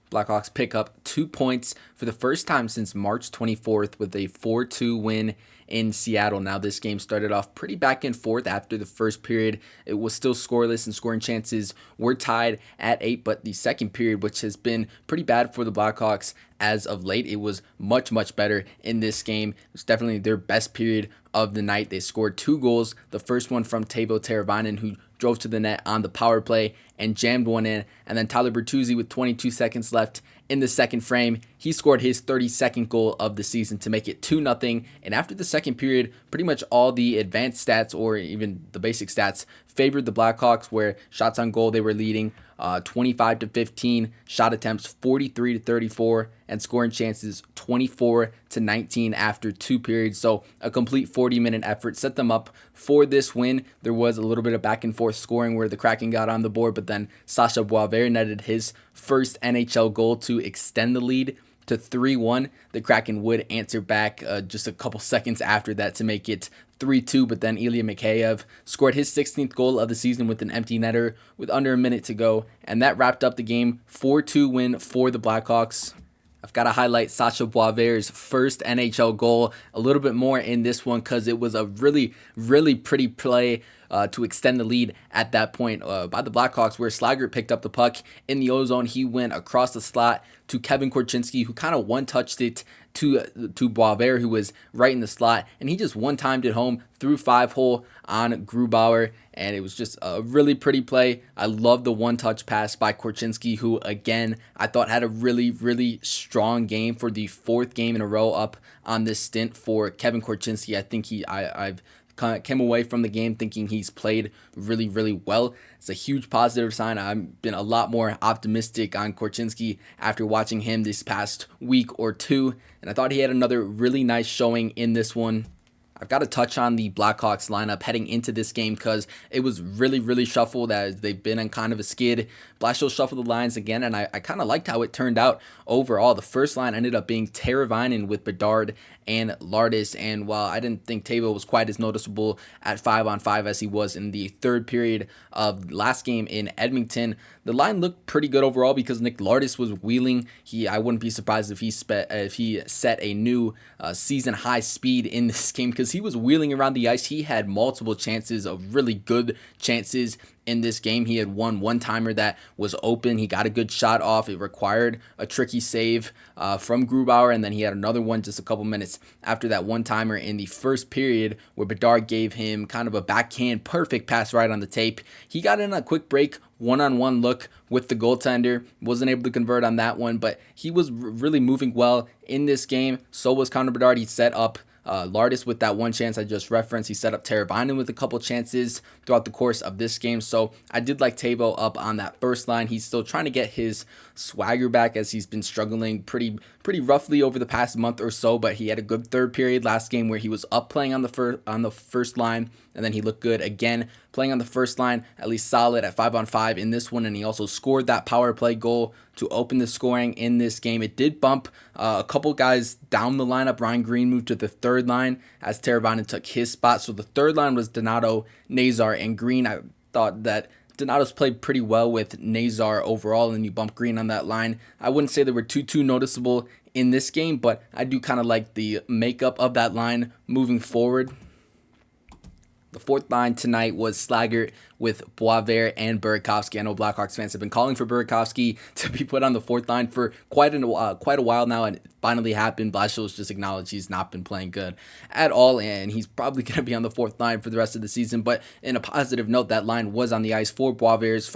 Blackhawks pick up 2 points for the first time since March 24th with a 4-2 win in Seattle. Now, this game started off pretty back and forth after the first period. It was still scoreless and scoring chances were tied at 8, but the second period, which has been pretty bad for the Blackhawks as of late, it was much, much better in this game. It was definitely their best period of the night. They scored 2 goals. The first one from Teuvo Teravainen, who drove to the net on the power play and jammed one in. And then Tyler Bertuzzi, with 22 seconds left in the second frame, he scored his 32nd goal of the season to make it 2-0. And after the second period, pretty much all the advanced stats, or even the basic stats, favored the Blackhawks, where shots on goal they were leading 25-15, shot attempts 43-34, and scoring chances 24-19 after 2 periods. So a complete 40-minute effort set them up for this win. There was a little bit of back and forth scoring where the Kraken got on the board, but then Sasha Boisvert netted his first NHL goal to extend the lead to 3-1. The Kraken would answer back just a couple seconds after that to make it 3-2, but then Ilya Mikheyev scored his 16th goal of the season with an empty netter with under a minute to go, and that wrapped up the game. 4-2 win for the Blackhawks. I've got to highlight Sasha Boisvert's first NHL goal a little bit more in this one because it was a really, really pretty play to extend the lead at that point by the Blackhawks, where Slaggert picked up the puck in the O-zone. He went across the slot to Kevin Korchinski, who kind of one-touched it to Boisvert, who was right in the slot, and he just one-timed it home through 5-hole on Grubauer, and it was just a really pretty play. I love the one-touch pass by Korchinski, who, again, I thought had a really, really strong game for the 4th game in a row up on this stint for Kevin Korchinski. I think I've came away from the game thinking he's played really, really well. It's a huge positive sign. I've been a lot more optimistic on Korchinski after watching him this past week or two, and I thought he had another really nice showing in this one. I've got to touch on the Blackhawks lineup heading into this game because it was really, really shuffled as they've been on kind of a skid. Blashill shuffled the lines again, and I kind of liked how it turned out overall. The first line ended up being Teravainen with Bedard and Lardis, and while I didn't think Teuvo was quite as noticeable at 5-on-5 as he was in the third period of last game in Edmonton, the line looked pretty good overall because Nick Lardis was wheeling. I wouldn't be surprised if he set a new season high speed in this game because he was wheeling around the ice. He had multiple chances of really good chances in this game. He had one-timer that was open. He got a good shot off. It required a tricky save from Grubauer, and then he had another one just a couple minutes after that one-timer in the first period where Bedard gave him kind of a backhand perfect pass right on the tape. He got in a quick break, one-on-one look with the goaltender. Wasn't able to convert on that one, but he was really moving well in this game. So was Connor Bedard. He set up Lardis with that one chance I just referenced. He set up Teravainen with a couple chances throughout the course of this game. So I did like Teuvo up on that first line. He's still trying to get his swagger back as he's been struggling pretty roughly over the past month or so, but he had a good third period last game where he was up playing on the first line, and then he looked good again playing on the first line, at least solid at 5-on-5 in this one, and he also scored that power play goal to open the scoring in this game. It did bump a couple guys down the lineup. Ryan Green moved to the third line as Teravainen took his spot. So the third line was Donato, Nazar, and Green. I thought that Donato's played pretty well with Nazar overall, and you bump Green on that line. I wouldn't say they were too noticeable in this game, but I do kind of like the makeup of that line moving forward. The fourth line tonight was Slaggert with Boisvert and Burakovsky. I know Blackhawks fans have been calling for Burakovsky to be put on the fourth line for quite a while now, and it finally happened. Blashill's just acknowledged he's not been playing good at all, and he's probably going to be on the fourth line for the rest of the season. But in a positive note, that line was on the ice for Boisvert's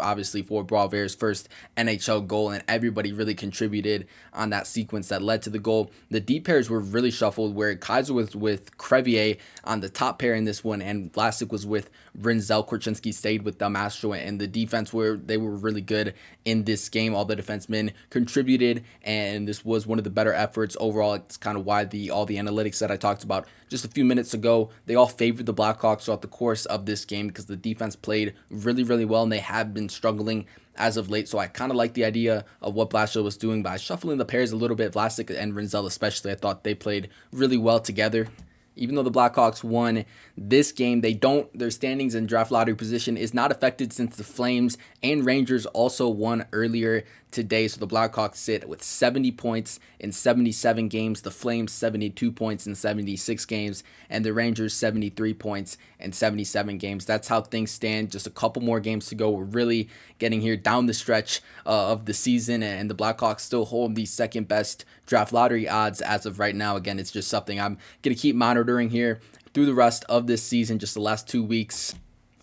first NHL goal, and everybody really contributed on that sequence that led to the goal. The D pairs were really shuffled, where Kaiser was with Crevier on the top pair in this one, and Vlasic was with Rinzel. Korchinski stayed with Damasco, and the defense were really good in this game. All the defensemen contributed, and this was one of the better efforts overall. It's kind of why all the analytics that I talked about just a few minutes ago, they all favored the Blackhawks throughout the course of this game because the defense played really, really well, and they have been struggling as of late. So I kind of like the idea of what Blashill was doing by shuffling the pairs a little bit. Vlasic and Rinzel especially, I thought they played really well together. Even though the Blackhawks won this game, their standings and draft lottery position is not affected since the Flames and Rangers also won earlier today. So the Blackhawks sit with 70 points in 77 games, the Flames 72 points in 76 games, and the Rangers 73 points in 77 games. That's how things stand. Just a couple more games to go. We're really getting here down the stretch of the season, and the Blackhawks still hold the second best draft lottery odds as of right now. Again, it's just something I'm going to keep monitoring here through the rest of this season, just the last 2 weeks.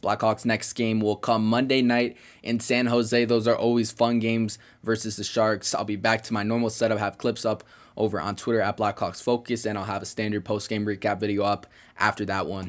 Blackhawks next game will come Monday night in San Jose. Those are always fun games versus the Sharks. I'll be back to my normal setup, have clips up over on Twitter at Blackhawks Focus, and I'll have a standard post-game recap video up after that one.